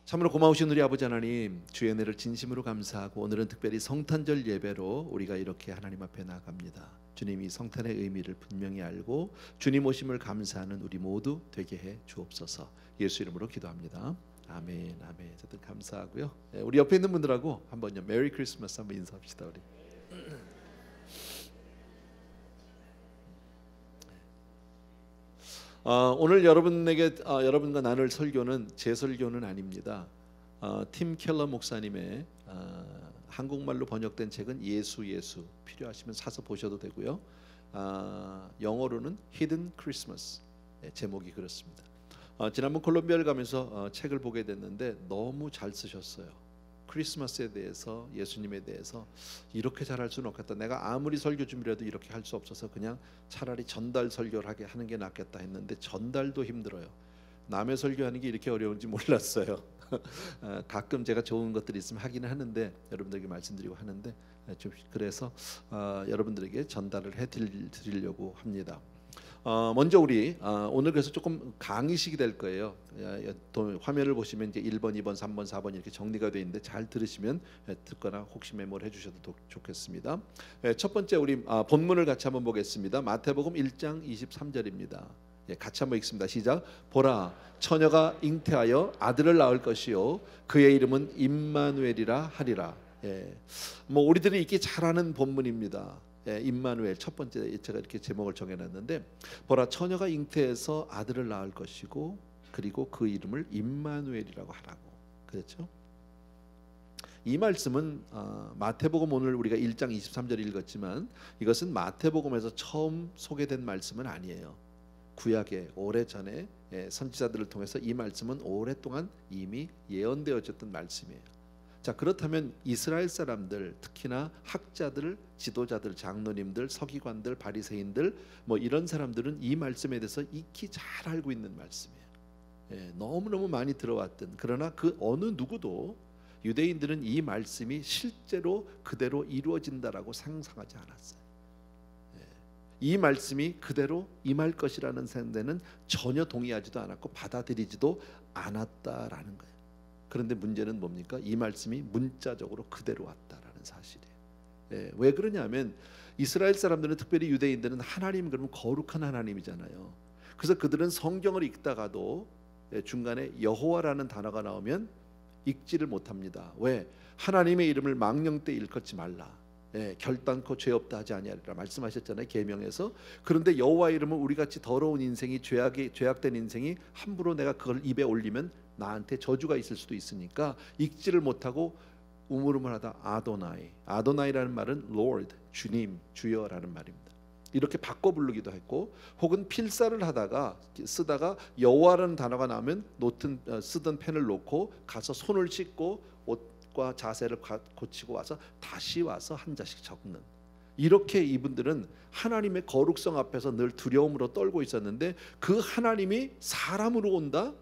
참으로 고마우신 우리 아버지 하나님, 주의 은혜를 진심으로 감사하고 오늘은 특별히 성탄절 예배로 우리가 이렇게 하나님 앞에 나갑니다. 주님이 성탄의 의미를 분명히 알고 주님 오심을 감사하는 우리 모두 되게 해 주옵소서. 예수 이름으로 기도합니다. 아멘, 아멘. 어쨌든 감사하고요. 우리 옆에 있는 분들하고 한번요 메리 크리스마스 한번 인사합시다. 우리. 오늘 여러분과 나눌 설교는 제 설교는 아닙니다. 팀 켈러 목사님의 한국말로 번역된 책은 예수 필요하시면 사서 보셔도 되고요. 영어로는 Hidden Christmas, 제목이 그렇습니다. 지난번 콜롬비아를 가면서 책을 보게 됐는데 너무 잘 쓰셨어요. 크리스마스에 대해서, 예수님에 대해서 이렇게 잘할 수는 없겠다. 내가 아무리 설교 준비라도 이렇게 할 수 없어서 그냥 차라리 전달 설교를 하는 게 낫겠다 했는데 전달도 힘들어요. 남의 설교하는 게 이렇게 어려운지 몰랐어요. 가끔 제가 좋은 것들이 있으면 하기는 하는데 여러분들에게 말씀드리고 하는데 좀 그래서 여러분들에게 전달을 해드리려고 합니다. 먼저 우리 오늘 그래서 조금 강의식이 될 거예요. 화면을 보시면 이제 1번, 2번, 3번, 4번 이렇게 정리가 되어 있는데 잘 들으시면 듣거나 혹시 메모를 해주셔도 좋겠습니다. 첫 번째 우리 본문을 같이 한번 보겠습니다. 마태복음 1장 23절입니다. 같이 한번 읽습니다. 시작. 보라, 처녀가 잉태하여 아들을 낳을 것이요 그의 이름은 임마누엘이라 하리라. 뭐 우리들이 읽기 잘하는 본문입니다. 임마누엘, 첫 번째 제가 이렇게 제목을 정해놨는데, 보라, 처녀가 잉태해서 아들을 낳을 것이고 그리고 그 이름을 임마누엘이라고 하라고 그랬죠. 이 말씀은 마태복음 오늘 우리가 1장 23절 읽었지만 이것은 마태복음에서 처음 소개된 말씀은 아니에요. 구약에 오래전에 선지자들을 통해서 이 말씀은 오랫동안 이미 예언되어졌던 말씀이에요. 자, 그렇다면 이스라엘 사람들, 특히나 학자들, 지도자들, 장로님들, 서기관들, 바리새인들 뭐 이런 사람들은 이 말씀에 대해서 익히 잘 알고 있는 말씀이에요. 너무너무 많이 들어왔던, 그러나 그 어느 누구도 유대인들은 이 말씀이 실제로 그대로 이루어진다라고 상상하지 않았어요. 이 말씀이 그대로 임할 것이라는 생각에는 전혀 동의하지도 않았고 받아들이지도 않았다라는 거예요. 그런데 문제는 뭡니까? 이 말씀이 문자적으로 그대로 왔다라는 사실이에요. 왜 그러냐면 이스라엘 사람들은, 특별히 유대인들은 하나님 그러면 거룩한 하나님이잖아요. 그래서 그들은 성경을 읽다가도 중간에 여호와라는 단어가 나오면 읽지를 못합니다. 왜? 하나님의 이름을 망령 때 일컫지 말라. 결단코 죄 없다 하지 아니하리라 말씀하셨잖아요, 계명에서. 그런데 여호와의 이름은 우리같이 더러운 인생이, 죄악된 인생이 함부로 내가 그걸 입에 올리면 나한테 저주가 있을 수도 있으니까 읽지를 못하고 우물우물하다 아도나이라는 말은 Lord, 주님, 주여라는 말입니다. 이렇게 바꿔 부르기도 했고, 혹은 필사를 쓰다가 여호와라는 단어가 나오면 쓰던 펜을 놓고 가서 손을 씻고 옷과 자세를 고치고 와서 다시 와서 한 자씩 적는, 이렇게 이분들은 하나님의 거룩성 앞에서 늘 두려움으로 떨고 있었는데 그 하나님이 사람으로 온다?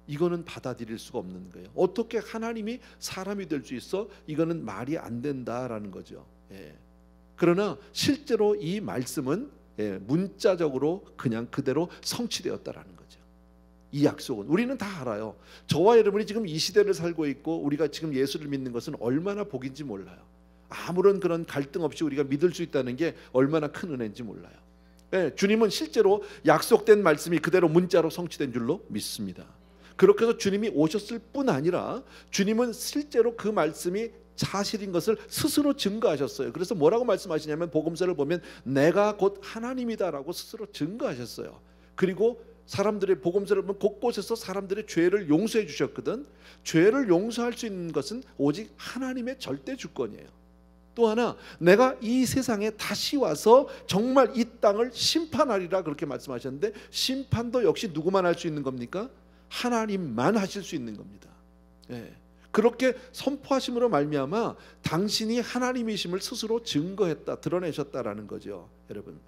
이거는 받아들일 수가 없는 거예요. 어떻게 하나님이 사람이 될 수 있어? 이거는 말이 안 된다라는 거죠. 그러나 실제로 이 말씀은 문자적으로 그냥 그대로 성취되었다라는 거죠. 이 약속은 우리는 다 알아요. 저와 여러분이 지금 이 시대를 살고 있고 우리가 지금 예수를 믿는 것은 얼마나 복인지 몰라요. 아무런 그런 갈등 없이 우리가 믿을 수 있다는 게 얼마나 큰 은혜인지 몰라요. 주님은 실제로 약속된 말씀이 그대로 문자로 성취된 줄로 믿습니다. 그렇게 해서 주님이 오셨을 뿐 아니라 주님은 실제로 그 말씀이 사실인 것을 스스로 증거하셨어요. 그래서 뭐라고 말씀하시냐면 복음서를 보면 내가 곧 하나님이다라고 스스로 증거하셨어요. 그리고 사람들의 복음서를 보면 곳곳에서 사람들의 죄를 용서해 주셨거든. 죄를 용서할 수 있는 것은 오직 하나님의 절대 주권이에요. 또 하나, 내가 이 세상에 다시 와서 정말 이 땅을 심판하리라 그렇게 말씀하셨는데, 심판도 역시 누구만 할 수 있는 겁니까? 하나님만 하실 수 있는 겁니다. 그렇게 선포하심으로 말미암아 당신이 하나님이심을 스스로 증거했다, 드러내셨다라는 거죠, 여러분.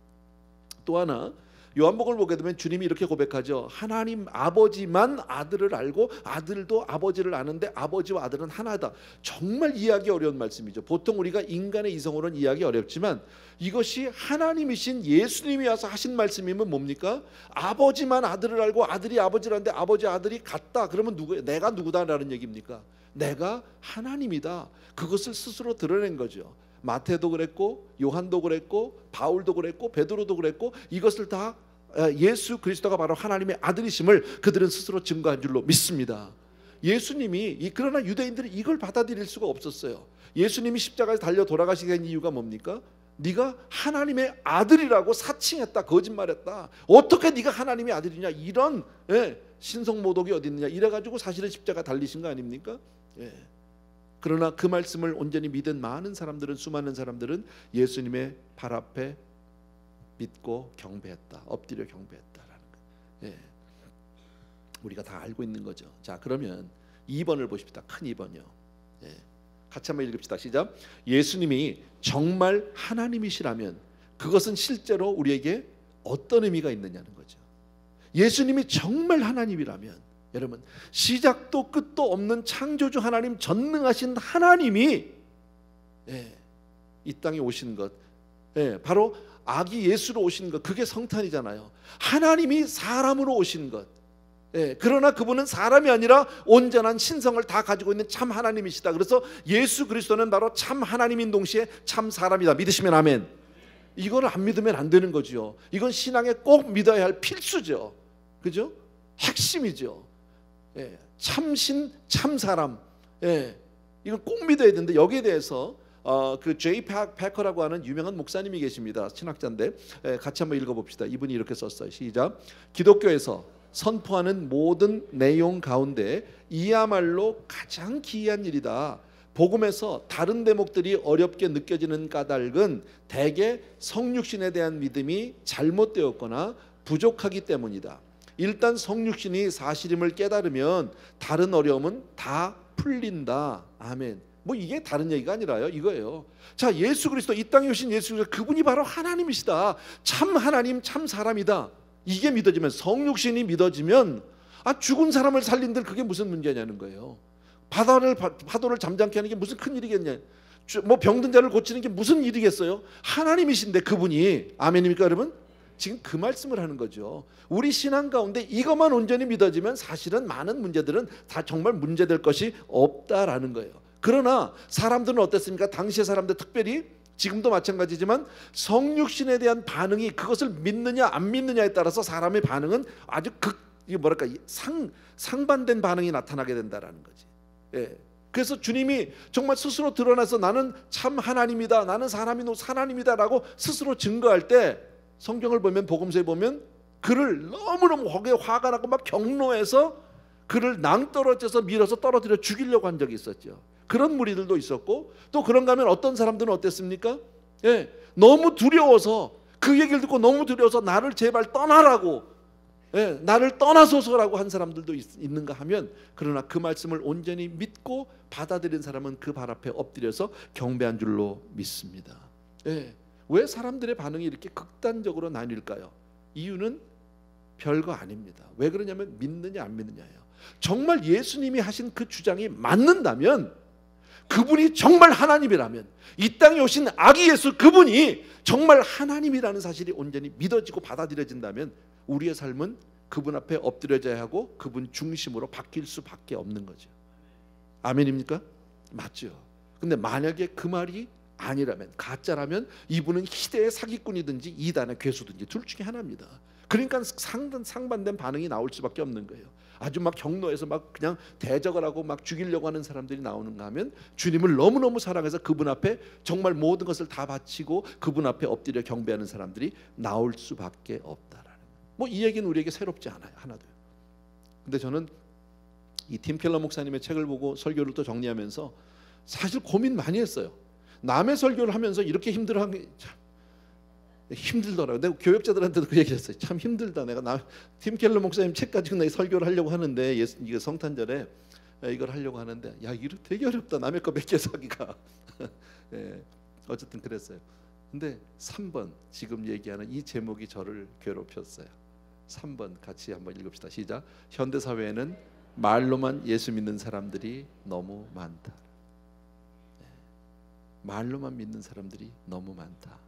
또 하나, 요한복음을 보게 되면 주님이 이렇게 고백하죠. 하나님 아버지만 아들을 알고 아들도 아버지를 아는데 아버지와 아들은 하나다. 정말 이해하기 어려운 말씀이죠. 보통 우리가 인간의 이성으로는 이해하기 어렵지만 이것이 하나님이신 예수님이 와서 하신 말씀이면 뭡니까? 아버지만 아들을 알고 아들이 아버지를 아는데 아버지 아들이 같다. 그러면 내가 누구다라는 얘기입니까? 내가 하나님이다. 그것을 스스로 드러낸 거죠. 마태도 그랬고 요한도 그랬고 바울도 그랬고 베드로도 그랬고 이것을 다 예수 그리스도가 바로 하나님의 아들이심을 그들은 스스로 증거한 줄로 믿습니다. 예수님이 그러나 유대인들이 이걸 받아들일 수가 없었어요. 예수님이 십자가에서 달려 돌아가시게 된 이유가 뭡니까? 네가 하나님의 아들이라고 사칭했다, 거짓말했다. 어떻게 네가 하나님의 아들이냐, 이런 신성모독이 어디 있느냐 이래가지고 사실은 십자가 달리신 거 아닙니까? 그러나 그 말씀을 온전히 믿은 많은 사람들은, 수많은 사람들은 예수님의 발 앞에 믿고 경배했다, 엎드려 경배했다라는 거. 우리가 다 알고 있는 거죠. 자, 그러면 2번을 보십시다. 큰 2번이요. 같이 한번 읽읍시다. 시작. 예수님이 정말 하나님이시라면 그것은 실제로 우리에게 어떤 의미가 있느냐는 거죠. 예수님이 정말 하나님이라면, 여러분, 시작도 끝도 없는 창조주 하나님, 전능하신 하나님이 이 땅에 오신 것, 바로 아기 예수로 오신 것, 그게 성탄이잖아요. 하나님이 사람으로 오신 것, 그러나 그분은 사람이 아니라 온전한 신성을 다 가지고 있는 참 하나님이시다. 그래서 예수 그리스도는 바로 참 하나님인 동시에 참 사람이다. 믿으시면 아멘. 이걸 안 믿으면 안 되는 거죠. 이건 신앙에 꼭 믿어야 할 필수죠. 그죠? 핵심이죠. 참신 참사람, 이걸 꼭 믿어야 되는데, 여기에 대해서 그 제이 패커라고 하는 유명한 목사님이 계십니다. 신학자인데 같이 한번 읽어봅시다. 이분이 이렇게 썼어요. 시작. 기독교에서 선포하는 모든 내용 가운데 이야말로 가장 기이한 일이다. 복음에서 다른 대목들이 어렵게 느껴지는 까닭은 대개 성육신에 대한 믿음이 잘못되었거나 부족하기 때문이다. 일단 성육신이 사실임을 깨달으면 다른 어려움은 다 풀린다. 아멘. 뭐 이게 다른 얘기가 아니라요, 이거예요. 자, 예수 그리스도, 이 땅에 오신 예수 그리스도, 그분이 바로 하나님이시다. 참 하나님, 참 사람이다. 이게 믿어지면, 성육신이 믿어지면, 죽은 사람을 살린들 그게 무슨 문제냐는 거예요. 파도를 잠잠케 하는 게 무슨 큰 일이겠냐. 뭐 병든 자를 고치는 게 무슨 일이겠어요. 하나님이신데 그분이. 아멘입니까 여러분? 지금 그 말씀을 하는 거죠. 우리 신앙 가운데 이것만 온전히 믿어지면 사실은 많은 문제들은 다 정말 문제될 것이 없다라는 거예요. 그러나 사람들은 어땠습니까? 당시의 사람들, 특별히 지금도 마찬가지지만 성육신에 대한 반응이, 그것을 믿느냐 안 믿느냐에 따라서 사람의 반응은 아주 상반된 반응이 나타나게 된다라는 거지. 그래서 주님이 정말 스스로 드러나서 나는 참 하나님이다, 나는 하나님이다라고 스스로 증거할 때, 성경을 보면, 복음서에 보면 그를 너무너무 거기에 화가 나고 막 경노해서 그를 낭떠러져서 밀어서 떨어뜨려 죽이려고 한 적이 있었죠. 그런 무리들도 있었고, 또 그런가 하면 어떤 사람들은 어땠습니까? 너무 두려워서, 그 얘기를 듣고 너무 두려워서 나를 제발 떠나라고, 나를 떠나소서라고 한 사람들도 있는가 하면, 그러나 그 말씀을 온전히 믿고 받아들인 사람은 그 발 앞에 엎드려서 경배한 줄로 믿습니다. 왜 사람들의 반응이 이렇게 극단적으로 나뉠까요? 이유는 별거 아닙니다. 왜 그러냐면 믿느냐 안 믿느냐예요. 정말 예수님이 하신 그 주장이 맞는다면, 그분이 정말 하나님이라면, 이 땅에 오신 아기 예수 그분이 정말 하나님이라는 사실이 온전히 믿어지고 받아들여진다면 우리의 삶은 그분 앞에 엎드려져야 하고 그분 중심으로 바뀔 수밖에 없는 거죠. 아멘입니까? 맞죠. 근데 만약에 그 말이 아니라면, 가짜라면, 이분은 희대의 사기꾼이든지 이단의 괴수든지 둘 중에 하나입니다. 그러니까 상반된 반응이 나올 수밖에 없는 거예요. 아주 막 경노해서 막 그냥 대적을 하고 막 죽이려고 하는 사람들이 나오는가 하면, 주님을 너무너무 사랑해서 그분 앞에 정말 모든 것을 다 바치고 그분 앞에 엎드려 경배하는 사람들이 나올 수밖에 없다라는. 뭐 이 얘기는 우리에게 새롭지 않아요, 하나도요. 근데 저는 이 팀 켈러 목사님의 책을 보고 설교를 또 정리하면서 사실 고민 많이 했어요. 남의 설교를 하면서 이렇게 힘들어한 게 참 힘들더라고요. 내가 교역자들한테도 그 얘기를 했어요. 참 힘들다. 내가 팀 켈러 목사님 책 가지고 내 설교를 하려고 하는데, 이거 성탄절에 이걸 하려고 하는데, 야, 이거 되게 어렵다. 남의 거 뺏겨서 하기가. 어쨌든 그랬어요. 근데 3번 지금 얘기하는 이 제목이 저를 괴롭혔어요. 3번 같이 한번 읽읍시다. 시작. 현대 사회에는 말로만 예수 믿는 사람들이 너무 많다. 말로만 믿는 사람들이 너무 많다.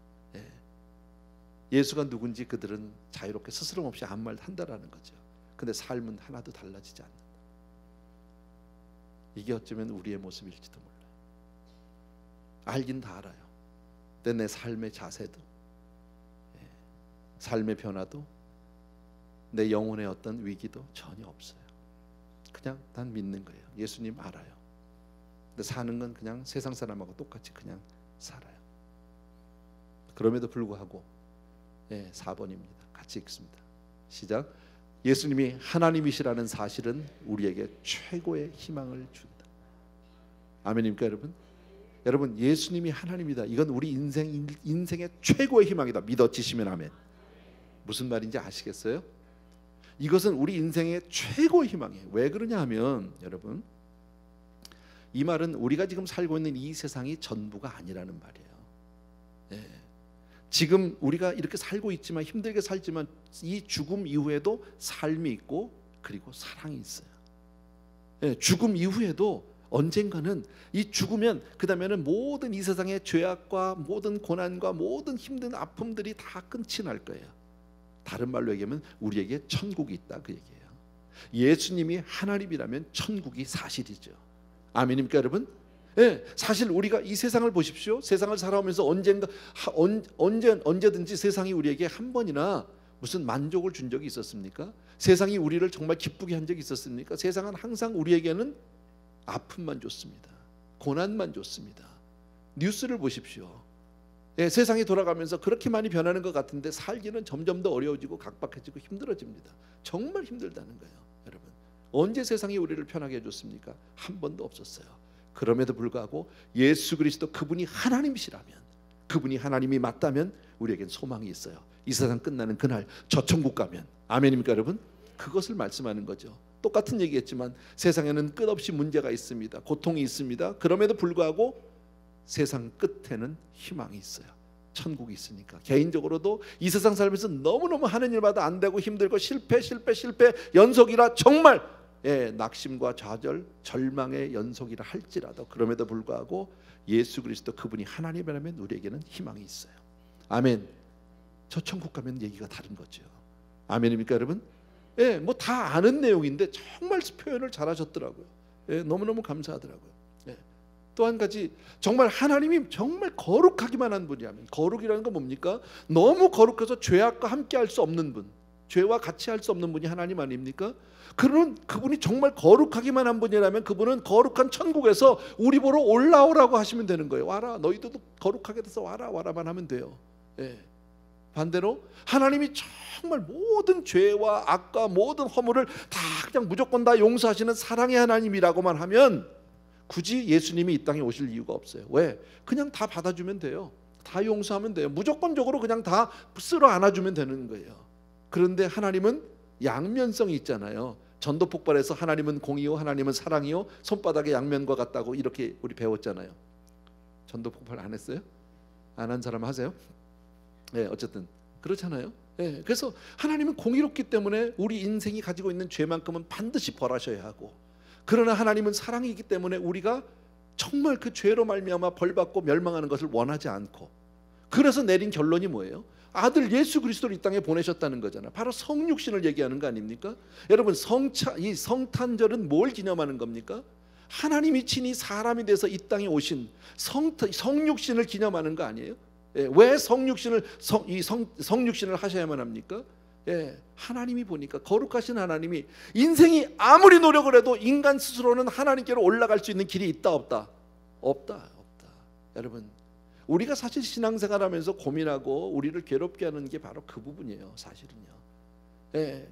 예수가 누군지 그들은 자유롭게 스스럼 없이 아무 말 한다라는 거죠. 근데 삶은 하나도 달라지지 않는다. 이게 어쩌면 우리의 모습일지도 몰라요. 알긴 다 알아요. 근데 내 삶의 자세도, 삶의 변화도, 내 영혼의 어떤 위기도 전혀 없어요. 그냥 난 믿는 거예요. 예수님 알아요. 근데 사는 건 그냥 세상 사람하고 똑같이 그냥 살아요. 그럼에도 불구하고 4번입니다. 같이 읽습니다. 시작. 예수님이 하나님이시라는 사실은 우리에게 최고의 희망을 준다. 아멘입니까 여러분? 여러분 예수님이 하나님이다. 이건 우리 인생의 최고의 희망이다. 믿어지시면 아멘. 무슨 말인지 아시겠어요? 이것은 우리 인생의 최고의 희망이에요. 왜 그러냐 하면 여러분, 이 말은 우리가 지금 살고 있는 이 세상이 전부가 아니라는 말이에요. 지금 우리가 이렇게 살고 있지만, 힘들게 살지만, 이 죽음 이후에도 삶이 있고 그리고 사랑이 있어요. 죽음 이후에도 언젠가는 이 죽으면 그 다음에는 모든 이 세상의 죄악과 모든 고난과 모든 힘든 아픔들이 다 끝이 날 거예요. 다른 말로 얘기하면 우리에게 천국이 있다 그 얘기예요. 예수님이 하나님이라면 천국이 사실이죠. 아멘입니까 여러분? 사실 우리가 이 세상을 보십시오. 세상을 살아오면서 언제든지 세상이 우리에게 한 번이나 무슨 만족을 준 적이 있었습니까? 세상이 우리를 정말 기쁘게 한 적이 있었습니까? 세상은 항상 우리에게는 아픔만 줬습니다. 고난만 줬습니다. 뉴스를 보십시오. 세상이 돌아가면서 그렇게 많이 변하는 것 같은데 살기는 점점 더 어려워지고 각박해지고 힘들어집니다. 정말 힘들다는 거예요. 여러분, 언제 세상이 우리를 편하게 해줬습니까? 한 번도 없었어요. 그럼에도 불구하고 예수 그리스도 그분이 하나님이시라면, 그분이 하나님이 맞다면 우리에겐 소망이 있어요. 이 세상 끝나는 그날 저 천국 가면. 아멘입니까 여러분? 그것을 말씀하는 거죠. 똑같은 얘기했지만 세상에는 끝없이 문제가 있습니다. 고통이 있습니다. 그럼에도 불구하고 세상 끝에는 희망이 있어요. 천국이 있으니까. 개인적으로도 이 세상 살면서 너무너무 하는 일마다 안 되고 힘들고 실패 연속이라 정말 낙심과 좌절, 절망의 연속이라 할지라도 그럼에도 불구하고 예수 그리스도 그분이 하나님이라면 우리에게는 희망이 있어요. 아멘. 저 천국 가면 얘기가 다른 거죠. 아멘입니까 여러분? 뭐 다 아는 내용인데 정말 표현을 잘하셨더라고요. 너무너무 감사하더라고요. 또 한 가지, 정말 하나님이 정말 거룩하기만 한 분이라면, 거룩이라는 건 뭡니까? 너무 거룩해서 죄악과 함께 할 수 없는 분, 죄와 같이 할 수 없는 분이 하나님 아닙니까? 그분이 정말 거룩하기만 한 분이라면 그분은 거룩한 천국에서 우리 보러 올라오라고 하시면 되는 거예요. 와라, 너희도 거룩하게 돼서 와라만 하면 돼요. 반대로 하나님이 정말 모든 죄와 악과 모든 허물을 다 그냥 무조건 다 용서하시는 사랑의 하나님이라고만 하면 굳이 예수님이 이 땅에 오실 이유가 없어요. 왜? 그냥 다 받아주면 돼요. 다 용서하면 돼요. 무조건적으로 그냥 다 쓸어 안아주면 되는 거예요. 그런데 하나님은 양면성이 있잖아요. 전도 폭발에서 하나님은 공이요 하나님은 사랑이요 손바닥의 양면과 같다고 이렇게 우리 배웠잖아요. 전도 폭발 안 했어요? 안 한 사람 하세요? 어쨌든 그렇잖아요. 그래서 하나님은 공의롭기 때문에 우리 인생이 가지고 있는 죄만큼은 반드시 벌하셔야 하고, 그러나 하나님은 사랑이기 때문에 우리가 정말 그 죄로 말미암아 벌받고 멸망하는 것을 원하지 않고, 그래서 내린 결론이 뭐예요? 아들 예수 그리스도를 이 땅에 보내셨다는 거잖아요. 바로 성육신을 얘기하는 거 아닙니까? 여러분, 이 성탄절은 뭘 기념하는 겁니까? 하나님이 친히 사람이 돼서 이 땅에 오신 성육신을 기념하는 거 아니에요? 왜 성육신을 하셔야만 합니까? 하나님이 보니까, 거룩하신 하나님이 인생이 아무리 노력을 해도 인간 스스로는 하나님께로 올라갈 수 있는 길이 있다 없다? 없다. 여러분, 우리가 사실 신앙생활하면서 고민하고 우리를 괴롭게 하는 게 바로 그 부분이에요. 사실은요.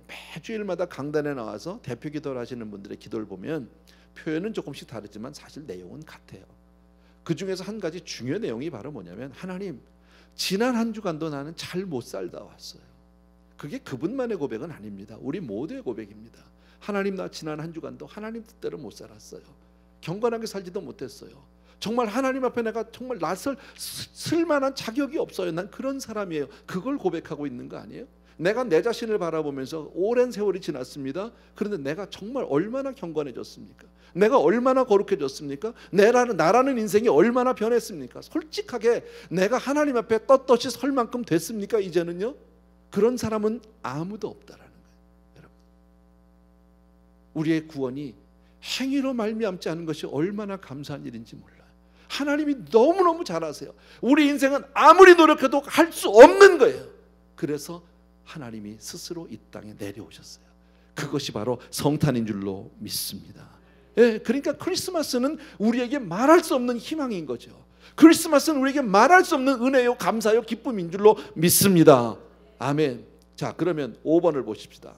매주일마다 강단에 나와서 대표 기도를 하시는 분들의 기도를 보면 표현은 조금씩 다르지만 사실 내용은 같아요. 그 중에서 한 가지 중요한 내용이 바로 뭐냐면, 하나님, 지난 한 주간도 나는 잘 못 살다 왔어요. 그게 그분만의 고백은 아닙니다. 우리 모두의 고백입니다. 하나님, 나 지난 한 주간도 하나님 뜻대로 못 살았어요. 경건하게 살지도 못했어요. 정말 하나님 앞에 내가 정말 낯설 쓸만한 자격이 없어요. 난 그런 사람이에요. 그걸 고백하고 있는 거 아니에요? 내가 내 자신을 바라보면서 오랜 세월이 지났습니다. 그런데 내가 정말 얼마나 경건해졌습니까? 내가 얼마나 거룩해졌습니까? 나라는 인생이 얼마나 변했습니까? 솔직하게 내가 하나님 앞에 떳떳이 설 만큼 됐습니까? 이제는요? 그런 사람은 아무도 없다라는 거예요. 여러분, 우리의 구원이 행위로 말미암지 않은 것이 얼마나 감사한 일인지 몰라요. 하나님이 너무너무 잘 아세요. 우리 인생은 아무리 노력해도 할 수 없는 거예요. 그래서 하나님이 스스로 이 땅에 내려오셨어요. 그것이 바로 성탄인 줄로 믿습니다. 예, 그러니까 크리스마스는 우리에게 말할 수 없는 희망인 거죠. 크리스마스는 우리에게 말할 수 없는 은혜요, 감사요, 기쁨인 줄로 믿습니다. 아멘. 자, 그러면 5번을 보십시다.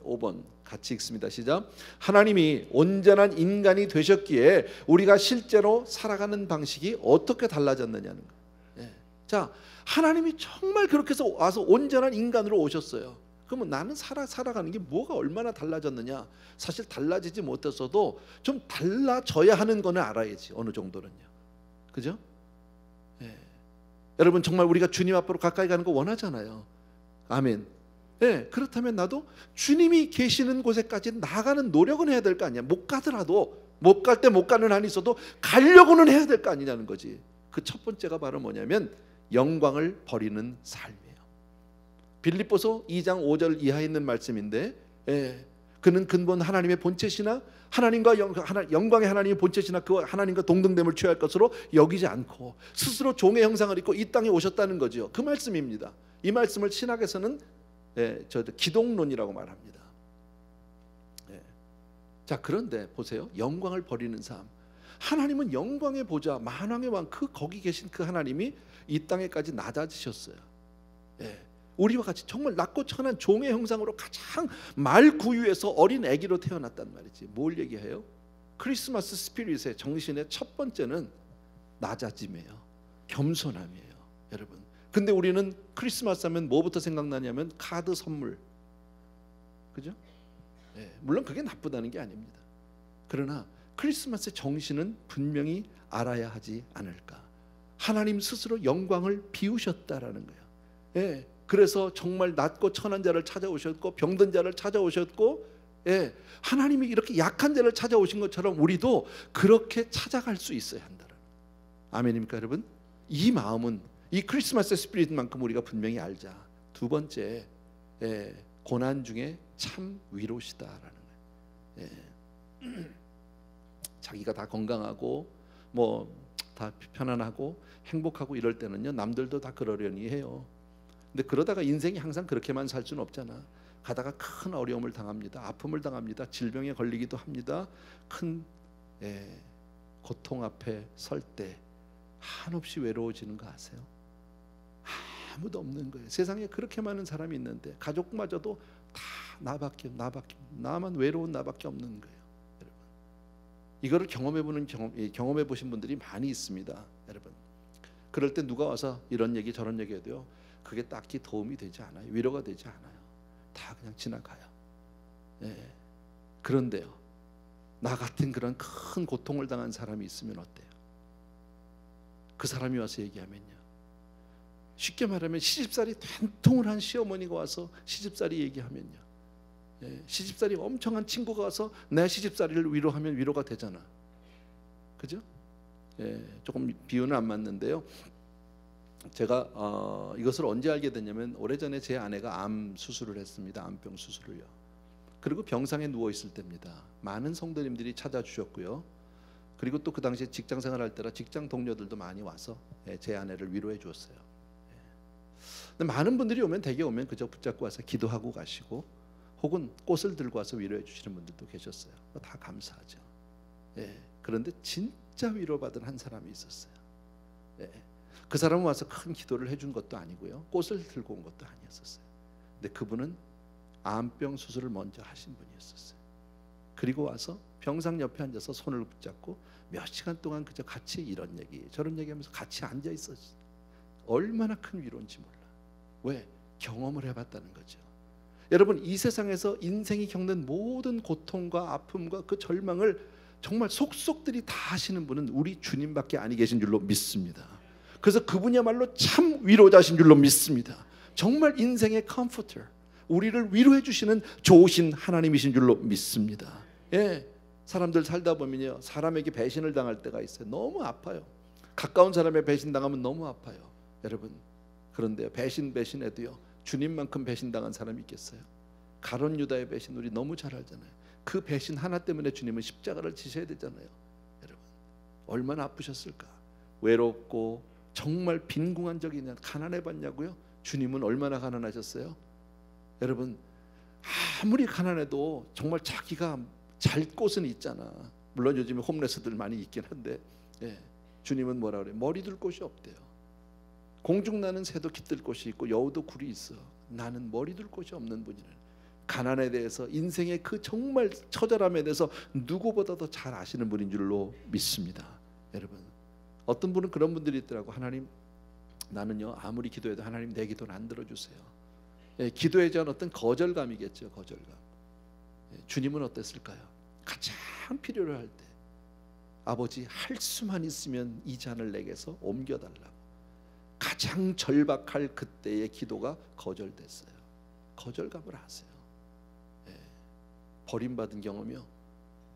5번 같이 읽습니다. 시작. 하나님이 온전한 인간이 되셨기에 우리가 실제로 살아가는 방식이 어떻게 달라졌느냐는 거예요. 자, 하나님이 정말 그렇게 해서 와서 온전한 인간으로 오셨어요. 그러면 나는 살아가는 게 뭐가 얼마나 달라졌느냐? 사실 달라지지 못했어도 좀 달라져야 하는 거는 알아야지, 어느 정도는요. 그죠? 여러분, 정말 우리가 주님 앞으로 가까이 가는 거 원하잖아요. 아멘. 그렇다면 나도 주님이 계시는 곳에까지 나가는 노력은 해야 될 거 아니야. 못 가더라도, 못 갈 때 못 가는 한이 있어도 가려고는 해야 될 거 아니냐는 거지. 그 첫 번째가 바로 뭐냐면 영광을 버리는 삶이에요. 빌립보서 2장 5절 이하에 있는 말씀인데, 그는 근본 하나님의 본체시나 하나님과 영광의 하나님의 본체시나 그 하나님과 동등됨을 취할 것으로 여기지 않고 스스로 종의 형상을 입고 이 땅에 오셨다는 거죠. 그 말씀입니다. 이 말씀을 신학에서는 기독론이라고 말합니다. 자, 그런데 보세요. 영광을 버리는 삶. 하나님은 영광의 보좌, 만왕의 왕, 거기 계신 그 하나님이 이 땅에까지 낮아지셨어요. 우리와 같이 정말 낮고 천한 종의 형상으로 가장 말구유에서 어린 아기로 태어났단 말이지. 뭘 얘기해요? 크리스마스 스피릿의 정신의 첫 번째는 낮아짐이에요. 겸손함이에요. 여러분, 근데 우리는 크리스마스 하면 뭐부터 생각나냐면 카드 선물, 그죠? 물론 그게 나쁘다는 게 아닙니다. 그러나 크리스마스의 정신은 분명히 알아야 하지 않을까. 하나님 스스로 영광을 비우셨다라는 거예요. 그래서 정말 낮고 천한 자를 찾아오셨고 병든 자를 찾아오셨고, 하나님이 이렇게 약한 자를 찾아오신 것처럼 우리도 그렇게 찾아갈 수 있어야 한다는. 아멘입니까 여러분? 이 마음은 이 크리스마스 스피릿만큼 우리가 분명히 알자. 두 번째, 고난 중에 참 위로시다라는 거예요. 자기가 다 건강하고 뭐 다 편안하고 행복하고 이럴 때는요, 남들도 다 그러려니 해요. 근데 그러다가 인생이 항상 그렇게만 살 수는 없잖아. 가다가 큰 어려움을 당합니다. 아픔을 당합니다. 질병에 걸리기도 합니다. 큰 고통 앞에 설 때 한없이 외로워지는 거 아세요? 아무도 없는 거예요. 세상에 그렇게 많은 사람이 있는데 가족마저도 다 나만 외로운 나밖에 없는 거예요. 여러분, 이거를 경험해 보신 분들이 많이 있습니다. 여러분, 그럴 때 누가 와서 이런 얘기 저런 얘기 해도요, 그게 딱히 도움이 되지 않아요. 위로가 되지 않아요. 다 그냥 지나가요. 그런데요, 나 같은 그런 큰 고통을 당한 사람이 있으면 어때요? 그 사람이 와서 얘기하면요, 쉽게 말하면 시집살이 된통을 한 시어머니가 와서 시집살이 얘기하면요, 시집살이 엄청 한 친구가 와서 내 시집살이를 위로하면 위로가 되잖아. 그죠? 조금 비유는 안 맞는데요, 제가 이것을 언제 알게 됐냐면 오래전에 제 아내가 암 수술을 했습니다. 암병 수술을요. 그리고 병상에 누워 있을 때입니다. 많은 성도님들이 찾아주셨고요. 그리고 또 그 당시에 직장 생활할 때라 직장 동료들도 많이 와서 제 아내를 위로해 주었어요. 근데 많은 분들이 대개 오면 그저 붙잡고 와서 기도하고 가시고, 혹은 꽃을 들고 와서 위로해 주시는 분들도 계셨어요. 다 감사하죠. 그런데 진짜 위로받은 한 사람이 있었어요. 그 사람은 와서 큰 기도를 해준 것도 아니고요, 꽃을 들고 온 것도 아니었었어요. 근데 그분은 암병 수술을 먼저 하신 분이었었어요. 그리고 와서 병상 옆에 앉아서 손을 붙잡고 몇 시간 동안 그저 같이 이런 얘기 저런 얘기하면서 같이 앉아 있었어요. 얼마나 큰 위로인지 몰라. 왜? 경험을 해봤다는 거죠. 여러분, 이 세상에서 인생이 겪는 모든 고통과 아픔과 그 절망을 정말 속속들이 다 하시는 분은 우리 주님밖에 아니 계신 줄로 믿습니다. 그래서 그분이야말로 참 위로자신 줄로 믿습니다. 정말 인생의 컴포터, 우리를 위로해 주시는 좋으신 하나님이신 줄로 믿습니다. 예, 사람들 살다 보면요, 사람에게 배신을 당할 때가 있어요. 너무 아파요. 가까운 사람에 배신당하면 너무 아파요, 여러분. 그런데요, 배신해도요, 주님만큼 배신당한 사람이 있겠어요? 가룟 유다의 배신 우리 너무 잘 알잖아요. 그 배신 하나 때문에 주님은 십자가를 지셔야 되잖아요. 여러분, 얼마나 아프셨을까? 외롭고 정말 빈궁한 적이 있냐, 가난해 봤냐고요? 주님은 얼마나 가난하셨어요? 여러분, 아무리 가난해도 정말 자기가 잘 곳은 있잖아. 물론 요즘에 홈레스들 많이 있긴 한데, 예, 주님은 뭐라 그래요? 머리 둘 곳이 없대요. 공중나는 새도 깃들 곳이 있고 여우도 굴이 있어. 나는 머리 둘 곳이 없는 분이라는, 가난에 대해서, 인생의 그 정말 처절함에 대해서 누구보다도 잘 아시는 분인 줄로 믿습니다. 여러분, 어떤 분은 그런 분들이 있더라고. 하나님, 나는요 아무리 기도해도 하나님 내 기도는 안 들어주세요. 예, 기도에 대한 어떤 거절감이겠죠. 거절감. 예, 주님은 어땠을까요? 가장 필요로 할 때, 아버지 할 수만 있으면 이 잔을 내게서 옮겨달라고. 가장 절박할 그때의 기도가 거절됐어요. 거절감을 하세요. 예, 버림받은 경험이요,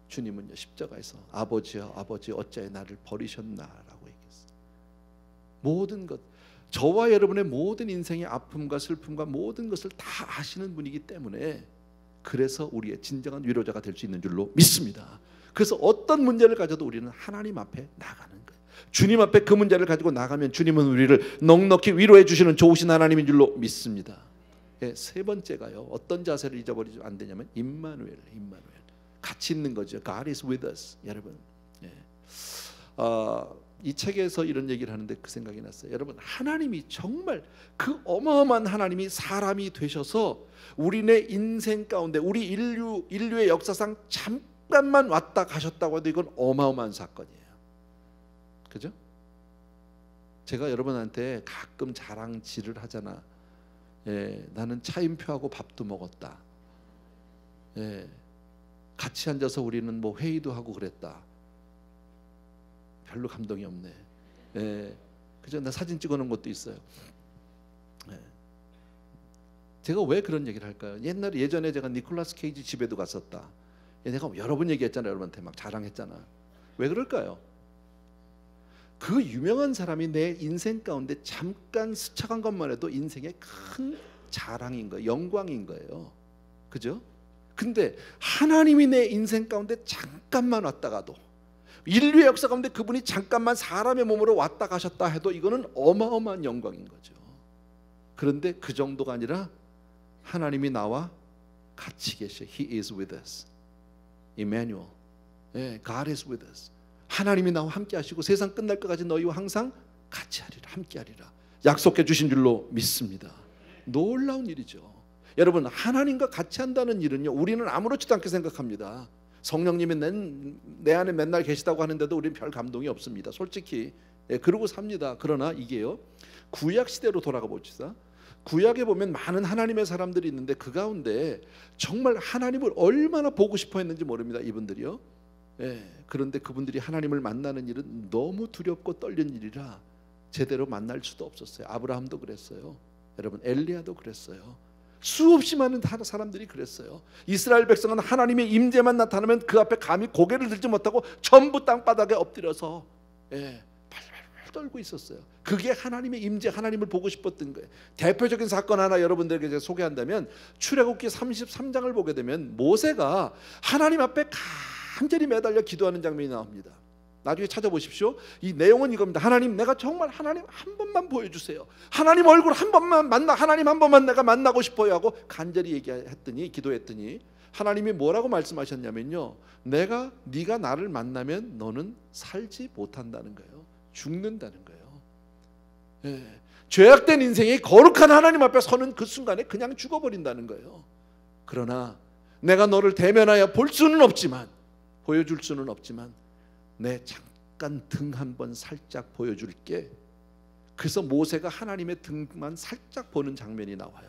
주님은요 십자가에서 아버지여 아버지 어찌하여 나를 버리셨나라고 얘기했어요. 모든 것, 저와 여러분의 모든 인생의 아픔과 슬픔과 모든 것을 다 아시는 분이기 때문에, 그래서 우리의 진정한 위로자가 될 수 있는 줄로 믿습니다. 그래서 어떤 문제를 가져도 우리는 하나님 앞에 나가는 거예요. 주님 앞에 그 문제를 가지고 나가면 주님은 우리를 넉넉히 위로해 주시는 좋으신 하나님인 줄로 믿습니다. 예, 세 번째가요, 어떤 자세를 잊어버리면 안 되냐면 임마누엘, 같이 있는 거죠. God is with us. 여러분, 예. 이 책에서 이런 얘기를 하는데 그 생각이 났어요. 여러분, 하나님이 정말 그 어마어마한 하나님이 사람이 되셔서 우리네 인생 가운데, 우리 인류의 역사상 잠깐만 왔다 가셨다고 해도 이건 어마어마한 사건이에요. 그죠? 제가 여러분한테 가끔 자랑질을 하잖아. 예, 나는 차임표하고 밥도 먹었다. 예, 같이 앉아서 우리는 뭐 회의도 하고 그랬다. 별로 감동이 없네. 예, 그죠? 나 사진 찍어놓은 것도 있어요. 예. 제가 왜 그런 얘기를 할까요? 예전에 제가 니콜라스 케이지 집에도 갔었다. 예, 내가 여러 번 얘기했잖아요. 여러분한테 막 자랑했잖아. 왜 그럴까요? 그 유명한 사람이 내 인생 가운데 잠깐 스쳐간 것만 해도 인생의 큰 자랑인 거예요. 영광인 거예요. 그죠? 근데 하나님이 내 인생 가운데 잠깐만 왔다가도, 인류의 역사 가운데 그분이 잠깐만 사람의 몸으로 왔다 가셨다 해도 이거는 어마어마한 영광인 거죠. 그런데 그 정도가 아니라 하나님이 나와 같이 계셔. He is with us. Emmanuel. 예, God is with us. 하나님이 나와 함께 하시고 세상 끝날 것까지 너희와 항상 같이 하리라, 함께 하리라 약속해 주신 줄로 믿습니다. 놀라운 일이죠. 여러분, 하나님과 같이 한다는 일은요, 우리는 아무렇지도 않게 생각합니다. 성령님이 내 안에 맨날 계시다고 하는데도 우리는 별 감동이 없습니다. 솔직히. 예, 그러고 삽니다. 그러나 이게요, 구약 시대로 돌아가 봅시다. 구약에 보면 많은 하나님의 사람들이 있는데 그 가운데 정말 하나님을 얼마나 보고 싶어 했는지 모릅니다. 이분들이요. 예, 그런데 그분들이 하나님을 만나는 일은 너무 두렵고 떨리는 일이라 제대로 만날 수도 없었어요. 아브라함도 그랬어요. 여러분, 엘리야도 그랬어요. 수없이 많은 사람들이 그랬어요. 이스라엘 백성은 하나님의 임재만 나타나면 그 앞에 감히 고개를 들지 못하고 전부 땅바닥에 엎드려서, 예, 발발 떨고 있었어요. 그게 하나님의 임재, 하나님을 보고 싶었던 거예요. 대표적인 사건 하나 여러분들에게 제가 소개한다면, 출애굽기 33장을 보게 되면 모세가 하나님 앞에 간절히 매달려 기도하는 장면이 나옵니다. 나중에 찾아보십시오. 이 내용은 이겁니다. 하나님, 내가 정말 하나님 한 번만 보여주세요. 하나님 얼굴 한 번만 하나님 한 번만 내가 만나고 싶어요 하고 간절히 얘기했더니, 기도했더니 하나님이 뭐라고 말씀하셨냐면요, 네가 나를 만나면 너는 살지 못한다는 거예요. 죽는다는 거예요. 예, 죄악된 인생이 거룩한 하나님 앞에 서는 그 순간에 그냥 죽어버린다는 거예요. 그러나 내가 너를 대면하여 볼 수는 없지만, 보여줄 수는 없지만 내 잠깐 등 한번 살짝 보여줄게. 그래서 모세가 하나님의 등만 살짝 보는 장면이 나와요.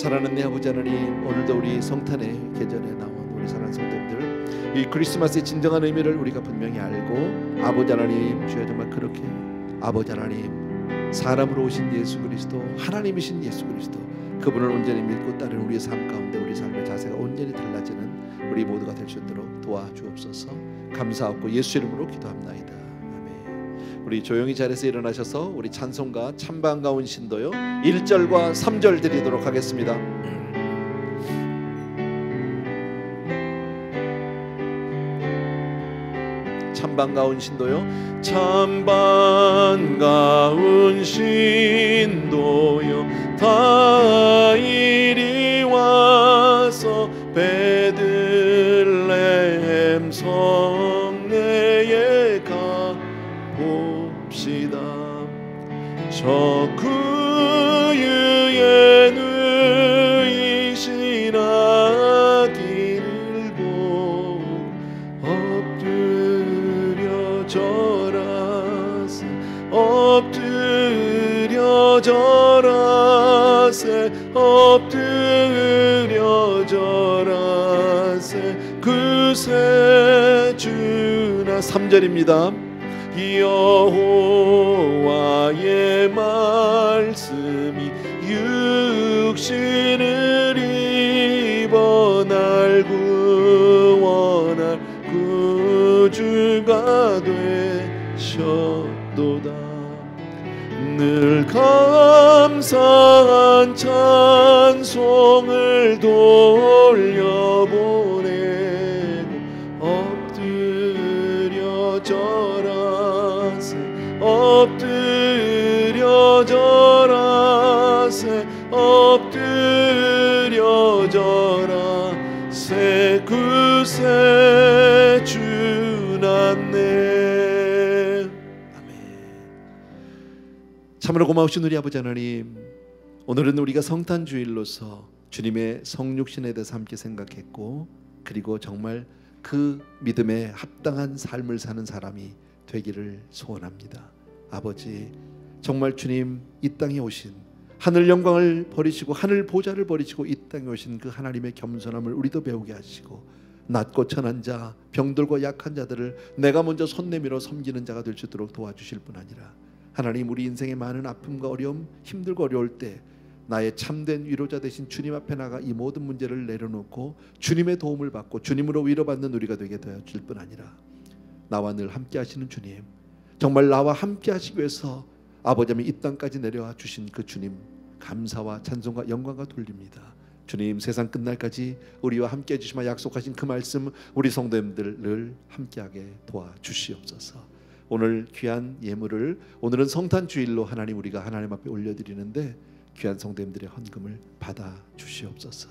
사랑하는 내 아버지 하나님, 오늘도 우리 성탄의 계절에 나온 우리 사랑하는 성도님들, 이 크리스마스의 진정한 의미를 우리가 분명히 알고, 아버지 하나님, 주여 정말 그렇게 아버지 하나님, 사람으로 오신 예수 그리스도, 하나님이신 예수 그리스도, 그분을 온전히 믿고 따르는 우리의 삶 가운데 우리 삶의 자세가 온전히 달라지는 우리 모두가 될 수 있도록 도와주옵소서. 감사하고 예수 이름으로 기도합나이다. 아멘. 우리 조용히 자리에서 일어나셔서 우리 찬송가 참 반가운 신도요 1절과 3절 드리도록 하겠습니다. 참 반가운 신도요. 참 반가운 신도요, 다 이리 와서 베들레헴 성내에 가봅시다. 저 구유에 누이신 아기를 보고 엎드려 절하세, 엎드려 절하세, 엎드려 절하세. 그새 주나 3절입니다. 여호와의 말씀이 육신을 입어 날 구원할 구주가 되셨도다. 늘 감사한 찬송을 돌려보내고 엎드려 절하세, 엎드려 절하세, 엎드려 절하세. 그새 주 났네. 아멘. 참으로 고마우신 우리 아버지 하나님, 오늘은 우리가 성탄주일로서 주님의 성육신에 대해서 함께 생각했고, 그리고 정말 그 믿음에 합당한 삶을 사는 사람이 되기를 소원합니다. 아버지, 정말 주님 이 땅에 오신, 하늘 영광을 버리시고 하늘 보좌를 버리시고 이 땅에 오신 그 하나님의 겸손함을 우리도 배우게 하시고, 낮고 천한 자, 병들고 약한 자들을 내가 먼저 손 내밀어 섬기는 자가 될 수 있도록 도와주실 뿐 아니라, 하나님 우리 인생의 많은 아픔과 어려움, 힘들고 어려울 때 나의 참된 위로자 되신 주님 앞에 나가 이 모든 문제를 내려놓고 주님의 도움을 받고 주님으로 위로받는 우리가 되게 되어줄 뿐 아니라, 나와 늘 함께 하시는 주님, 정말 나와 함께 하시기 위해서 아버지 이 땅까지 내려와 주신 그 주님, 감사와 찬송과 영광과 돌립니다. 주님, 세상 끝날까지 우리와 함께 해주시며 약속하신 그 말씀 우리 성도님들을 함께하게 도와주시옵소서. 오늘 귀한 예물을, 오늘은 성탄주일로 하나님 우리가 하나님 앞에 올려드리는데 귀한 성도님들의 헌금을 받아 주시옵소서.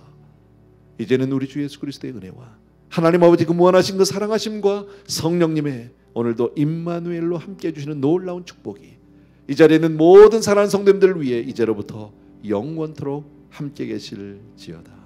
이제는 우리 주 예수 그리스도의 은혜와 하나님 아버지 그 무한하신 그 사랑하심과 성령님의 오늘도 임마누엘로 함께 해주시는 놀라운 축복이 이 자리에 있는 모든 사랑하는 성도님들을 위해 이제로부터 영원토록 함께 계실지어다.